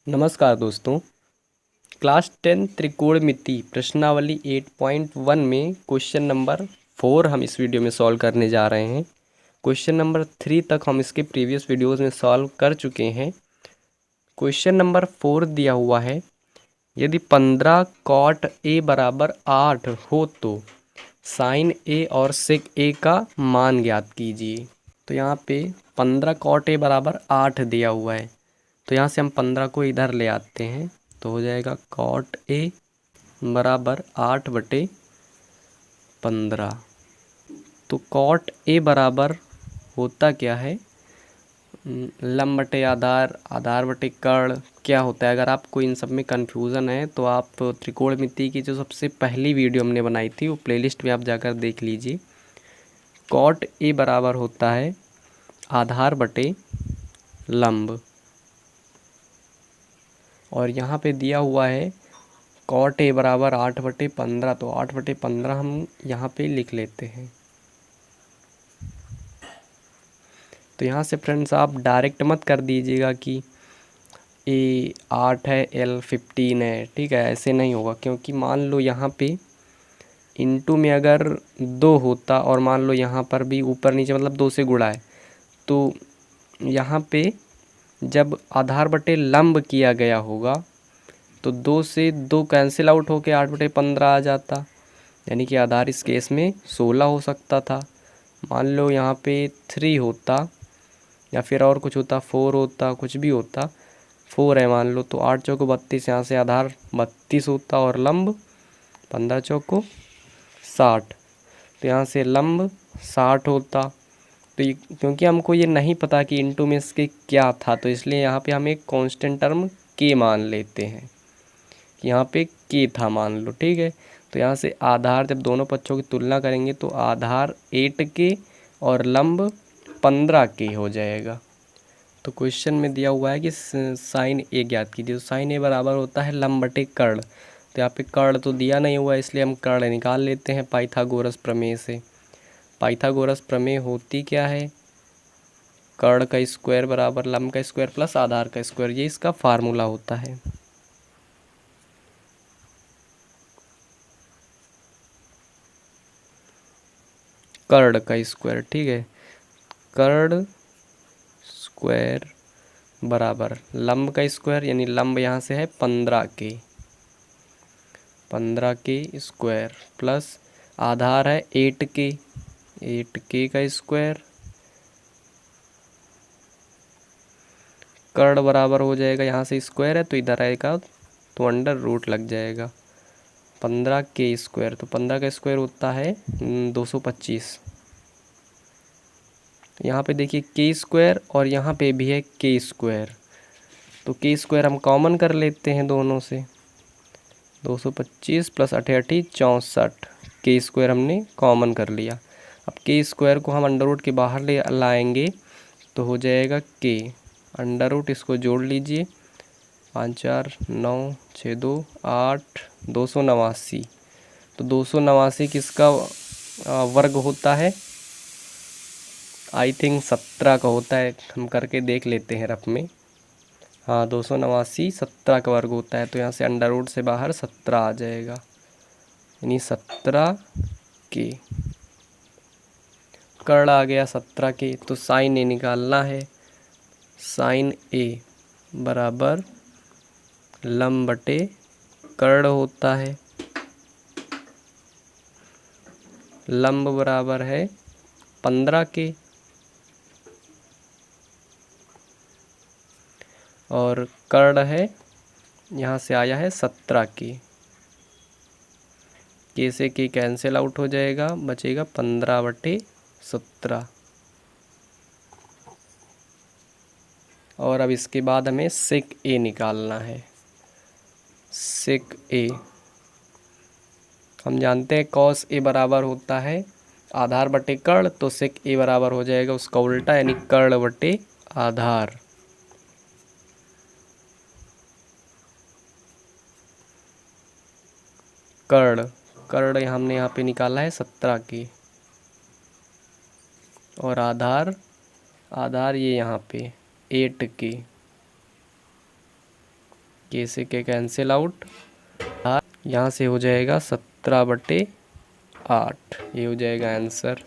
नमस्कार दोस्तों। क्लास 10 त्रिकोणमिति प्रश्नावली 8.1 में क्वेश्चन नंबर 4 हम इस वीडियो में सॉल्व करने जा रहे हैं। क्वेश्चन नंबर 3 तक हम इसके प्रीवियस वीडियोस में सॉल्व कर चुके हैं। क्वेश्चन नंबर 4 दिया हुआ है, यदि 15 कॉट ए बराबर 8 हो तो साइन ए और सेक ए का मान ज्ञात कीजिए। तो यहाँ पे 15 कॉट ए बराबर 8 दिया हुआ है, तो यहाँ से हम 15 को इधर ले आते हैं तो हो जाएगा कॉट ए बराबर 8/15। तो कॉट ए बराबर होता क्या है, लंब बटे आधार, आधार बटे कर्ण क्या होता है। अगर आपको इन सब में कन्फ्यूज़न है तो आप त्रिकोणमिति की जो सबसे पहली वीडियो हमने बनाई थी वो प्लेलिस्ट में आप जाकर देख लीजिए। कॉट ए बराबर होता है आधार बटे लंब, और यहाँ पे दिया हुआ है कॉट ए बराबर 8/15। तो 8/15 हम यहाँ पे लिख लेते हैं। तो यहाँ से फ्रेंड्स आप डायरेक्ट मत कर दीजिएगा कि ए 8 है, एल 15 है, ठीक है, ऐसे नहीं होगा। क्योंकि मान लो यहाँ पे इनटू में अगर 2 होता और मान लो यहाँ पर भी ऊपर नीचे मतलब 2 से गुणा है, तो यहाँ पे जब आधार बटे लंब किया गया होगा तो 2 से 2 कैंसिल आउट होके 8/15 आ जाता, यानी कि आधार इस केस में 16 हो सकता था। मान लो यहाँ पे 3 होता या फिर और कुछ होता, 4 होता, कुछ भी होता। 4 है मान लो, तो 8 चौको 32, यहाँ से आधार 32 होता और लंब 15 चौको 60, तो यहाँ से लंब 60 होता। तो क्योंकि हमको ये नहीं पता कि इनटू में इसके क्या था, तो इसलिए यहाँ पे हम एक कांस्टेंट टर्म के मान लेते हैं कि यहाँ पे के था मान लो, ठीक है। तो यहाँ से आधार जब दोनों पक्षों की तुलना करेंगे तो आधार 8 के और लंब 15 के हो जाएगा। तो क्वेश्चन में दिया हुआ है कि साइन ए ज्ञात कीजिए। तो साइन ए बराबर होता है लंब बटे कर्ण। तो यहाँ पे कर्ण तो दिया नहीं हुआ है, इसलिए हम कर्ण निकाल लेते हैं पाइथागोरस प्रमेय से। पाइथागोरस प्रमेय होती क्या है, कर्ण का स्क्वायर बराबर लंब का स्क्वायर प्लस आधार का स्क्वायर, ये इसका फार्मूला होता है। कर्ण का स्क्वायर, ठीक है, कर्ण स्क्वायर बराबर लंब का स्क्वायर, यानी लंब यहाँ से है 15 के स्क्वायर प्लस आधार है 8 के का स्क्वायर। कर्ण बराबर हो जाएगा, यहाँ से स्क्वायर है तो इधर आएगा तो अंडर रूट लग जाएगा 15 के स्क्वायर। तो 15 का स्क्वायर होता है 225। यहाँ पे देखिए के स्क्वायर और यहाँ पे भी है के स्क्वायर, तो के स्क्वायर हम कॉमन कर लेते हैं दोनों से। 225 प्लस 88 64, के स्क्वायर हमने कॉमन कर लिया। अब के स्क्वायर को हम अंडर रूट के बाहर ले लाएंगे तो हो जाएगा के अंडर रूट, इसको जोड़ लीजिए 5 4 9 6 2 8 289। तो 289 किसका वर्ग होता है, आई थिंक 17 का होता है, हम करके देख लेते हैं रफ में। हाँ 289 17 का वर्ग होता है, तो यहाँ से अंडर रूट से बाहर 17 आ जाएगा, यानी 17 के। कर्ण आ गया 17 के, तो साइन ए निकालना है। साइन ए बराबर लंब बटे कर्ण होता है। लंब बराबर है 15 के और कर्ण है यहाँ से आया है 17 के से के कैंसिल आउट हो जाएगा, बचेगा 15/17। और अब इसके बाद हमें सेक ए निकालना है। सेक ए हम जानते हैं कॉस ए बराबर होता है आधार बटे कर्ण, तो सेक ए बराबर हो जाएगा उसका उल्टा, यानी कर्ण बटे आधार। कर्ण कर्ण हमने यहाँ पे निकाला है 17 की, और आधार आधार ये यहाँ पे 8 की। के से के कैंसिल आउट, यहाँ से हो जाएगा 17/8, ये हो जाएगा आंसर।